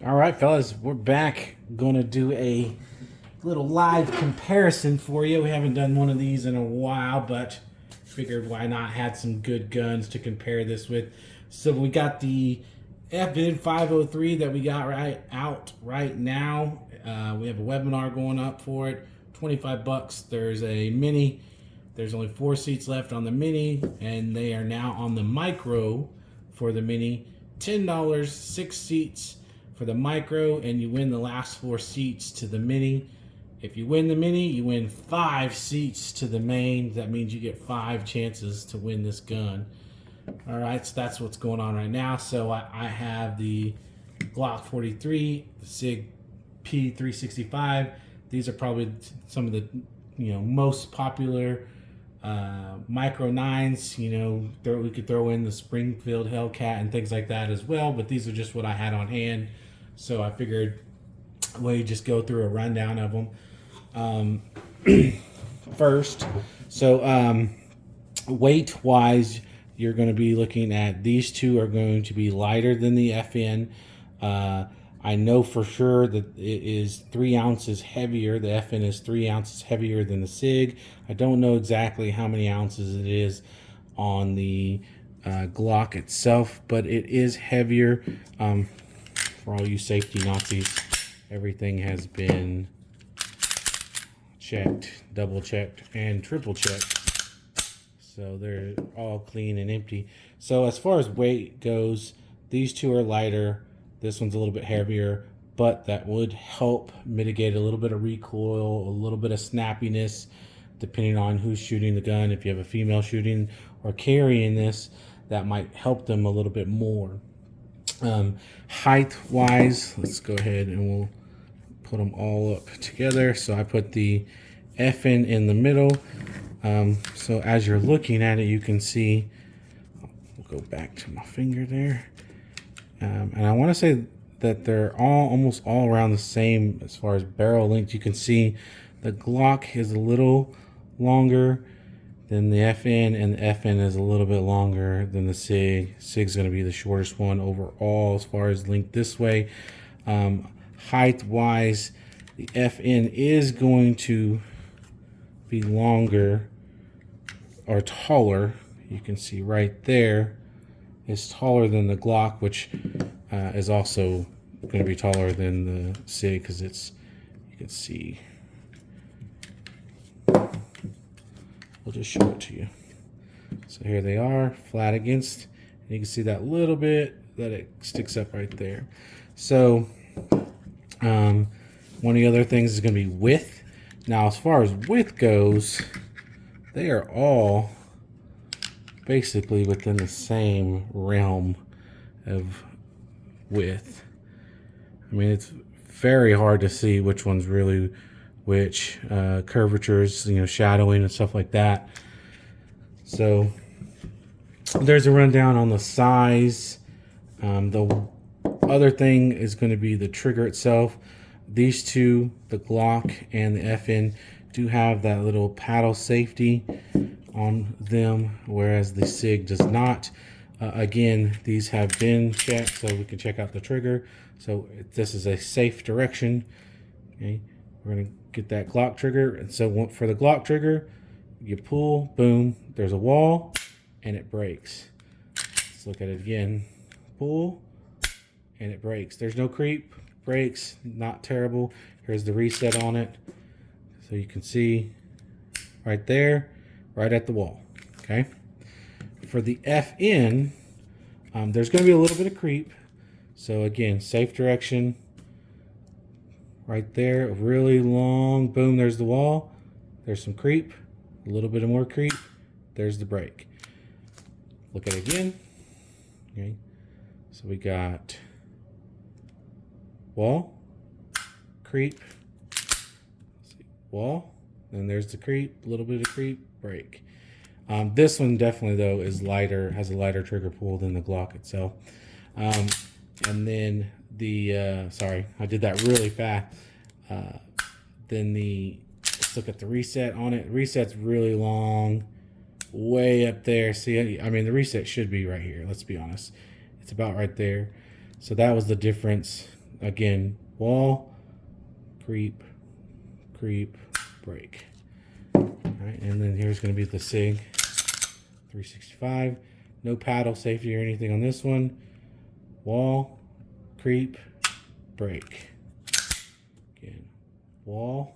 All right, fellas, we're back. Going to do a little live comparison for you. We haven't done one of these in a while, but figured why not had some good guns to compare this with. So we got the FN 503 that we got out right now. We have a webinar going up for it. 25 bucks. There's a mini. There's only 4 seats left on the mini, and they are now on the micro for the mini. $10, 6 seats for the micro, and you win the last 4 seats to the mini. If you win the mini, you win 5 seats to the main. That means you get 5 chances to win this gun. All right, so that's what's going on right now. So I have the Glock 43, the SIG P365. These are probably some of the most popular micro 9s. We could throw in the Springfield Hellcat and things like that as well, but these are just what I had on hand, so I figured we just go through a rundown of them first. So weight wise, you're going to be looking at these two are going to be lighter than the FN. I know for sure that it is 3 ounces heavier. The FN is 3 ounces heavier than the SIG. I don't know exactly how many ounces it is on the Glock itself, but it is heavier. For all you safety Nazis, everything has been checked, double checked, and triple checked. So they're all clean and empty. So as far as weight goes, these two are lighter. This one's a little bit heavier, but that would help mitigate a little bit of recoil, a little bit of snappiness, depending on who's shooting the gun. If you have a female shooting or carrying this, that might help them a little bit more. Height-wise, let's go ahead and we'll put them all up together. So I put the FN in the middle. So as you're looking at it, you can see, we'll go back to my finger there. And I want to say that they're almost all around the same as far as barrel length. You can see the Glock is a little longer than the FN, and the FN is a little bit longer than the SIG. SIG's going to be the shortest one overall as far as length this way. Height-wise, the FN is going to be longer or taller. You can see right there. It's taller than the Glock, which is also going to be taller than the SIG because it's, you can see, I'll just show it to you. So here they are, flat against, and you can see that little bit that it sticks up right there. So one of the other things is going to be width. Now, as far as width goes, they are all basically within the same realm of width. I mean, it's very hard to see which one's really which. Curvatures, shadowing and stuff like that. So there's a rundown on the size. The other thing is going to be the trigger itself. These two, the Glock and the FN, do have that little paddle safety on them, whereas the SIG does not. Again, these have been checked, so we can check out the trigger. So this is a safe direction. Okay, we're gonna get that Glock trigger, and so for the Glock trigger, you pull, boom, there's a wall, and it breaks. Let's look at it again. Pull, and it breaks. There's no creep. Breaks, not terrible. Here's the reset on it, so you can see right there, right at the wall. Okay. For the FN, there's going to be a little bit of creep. So again, safe direction. Right there, really long. Boom, there's the wall. There's some creep. A little bit of more creep. There's the break. Look at it again. Okay. So we got wall, creep, wall, then there's the creep, a little bit of creep, break. This one definitely, though, is lighter, has a lighter trigger pull than the Glock itself. And then the, sorry, I did that really fast. Then let's look at the reset on it. Reset's really long, way up there. See, I mean, the reset should be right here. Let's be honest. It's about right there. So that was the difference. again, wall, creep, creep, break. All right, and then here's going to be the SIG 365. No paddle safety or anything on this one. Wall, creep, break. Again, wall,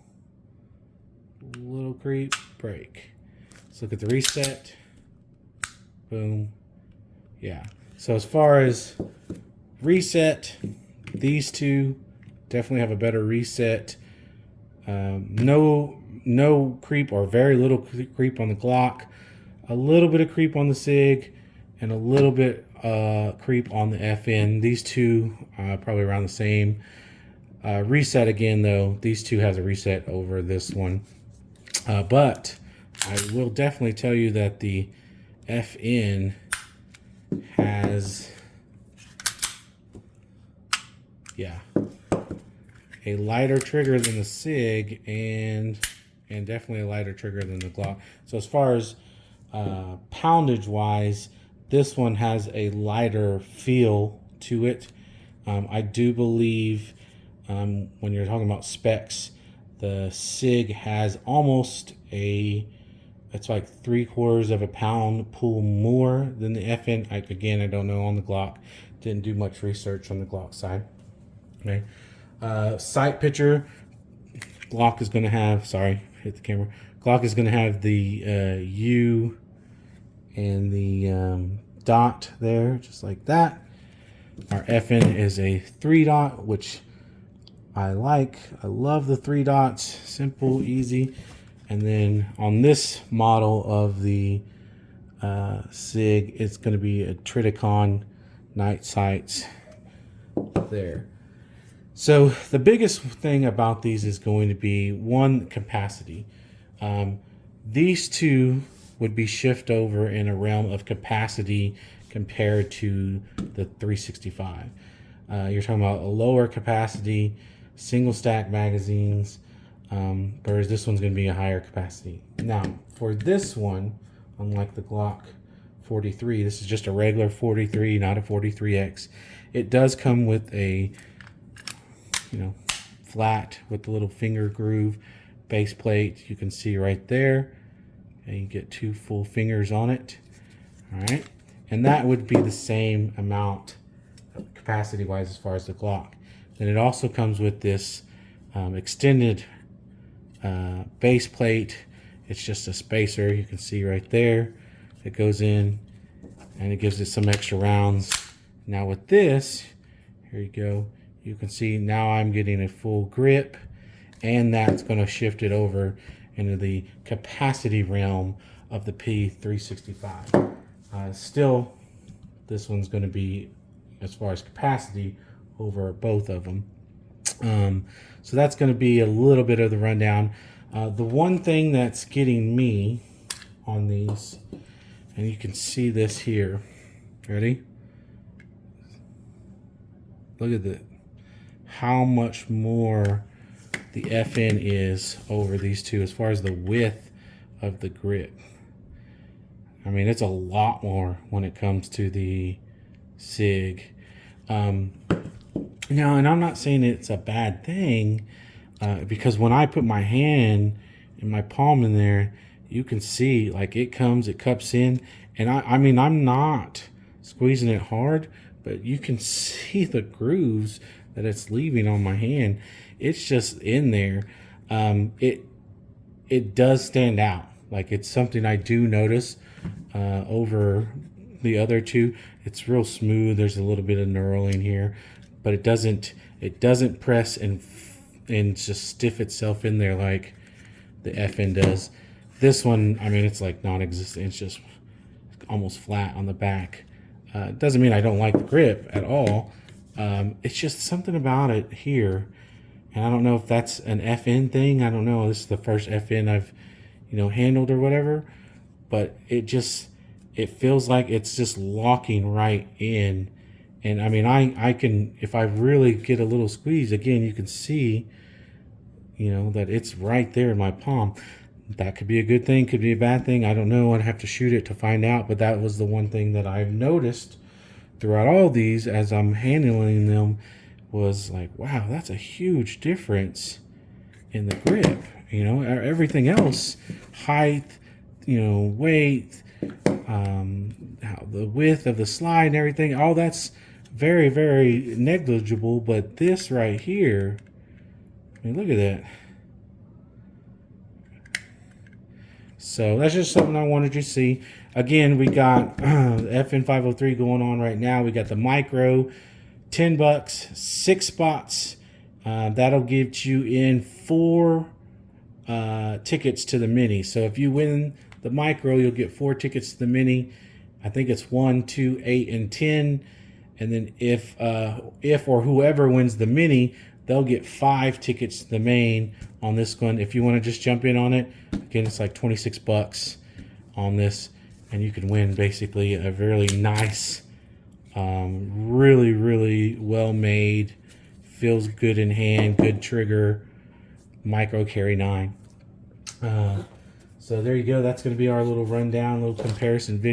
little creep, break. Let's look at the reset. Boom. Yeah. So as far as reset, these two definitely have a better reset. No creep or very little creep on the Glock. A little bit of creep on the SIG, and a little bit creep on the FN. These two probably around the same. Reset again though, these two has a reset over this one. But I will definitely tell you that the FN has, yeah, a lighter trigger than the SIG, and definitely a lighter trigger than the Glock. So as far as poundage wise, this one has a lighter feel to it. I do believe when you're talking about specs, the SIG has almost it's like 3/4 of a pound pull more than the FN. Again, I don't know on the Glock. Didn't do much research on the Glock side. Okay. Sight picture, Glock is going to have, sorry, hit the camera. Glock is going to have the U and the dot there, just like that. Our FN is a 3-dot, which I like. I love the 3 dots, simple, easy. And then on this model of the SIG, it's going to be a Triticon night sights there. So the biggest thing about these is going to be, one, capacity. These two would be shift over in a realm of capacity compared to the 365. You're talking about a lower capacity, single stack magazines, whereas this one's going to be a higher capacity. Now, for this one, unlike the Glock 43, this is just a regular 43, not a 43X. It does come with a, flat with the little finger groove base plate. You can see right there, and you get 2 full fingers on it. All right, and that would be the same amount capacity wise as far as the Glock. Then it also comes with this extended base plate. It's just a spacer, you can see right there. It goes in and it gives it some extra rounds. Now with this, here you go, you can see now I'm getting a full grip, and that's going to shift it over into the capacity realm of the P365. Still, this one's going to be, as far as capacity, over both of them. So that's going to be a little bit of the rundown. The one thing that's getting me on these, and you can see this here, ready? Look at how much more the FN is over these two as far as the width of the grip. I mean, it's a lot more when it comes to the SIG. Now, and I'm not saying it's a bad thing, because when I put my hand and my palm in there, you can see like it cups in, and I mean, I'm not squeezing it hard, but you can see the grooves that it's leaving on my hand. It's just in there. It does stand out. Like, it's something I do notice over the other two. It's real smooth. There's a little bit of knurling here, but it doesn't press and just stiff itself in there like the FN does. This one, I mean, it's like non-existent. It's just almost flat on the back. It doesn't mean I don't like the grip at all. It's just something about it here, and I don't know if that's an FN thing. I don't know. This is the first FN I've handled or whatever, but it feels like it's just locking right in. And I mean, I can, if I really get a little squeeze, again, you can see, that it's right there in my palm. That could be a good thing, could be a bad thing. I don't know. I'd have to shoot it to find out. But that was the one thing that I've noticed throughout all these as I'm handling them, was like, wow, that's a huge difference in the grip. You know, everything else, height, you know, weight, how the width of the slide and everything, all that's very, very negligible. But this right here, I mean, look at that. So that's just something I wanted you to see. Again, we got FN503 going on right now. We got the micro, $10, 6 spots. That'll get you in 4 tickets to the mini. So if you win the micro, you'll get 4 tickets to the mini. I think it's 1, 2, 8, and 10. And then if or whoever wins the mini, they'll get 5 tickets to the main on this one. If you want to just jump in on it, again, it's like 26 bucks on this, and you can win basically a really nice, really, really well made, feels good in hand, good trigger, micro carry 9. So there you go. That's going to be our little rundown, little comparison video.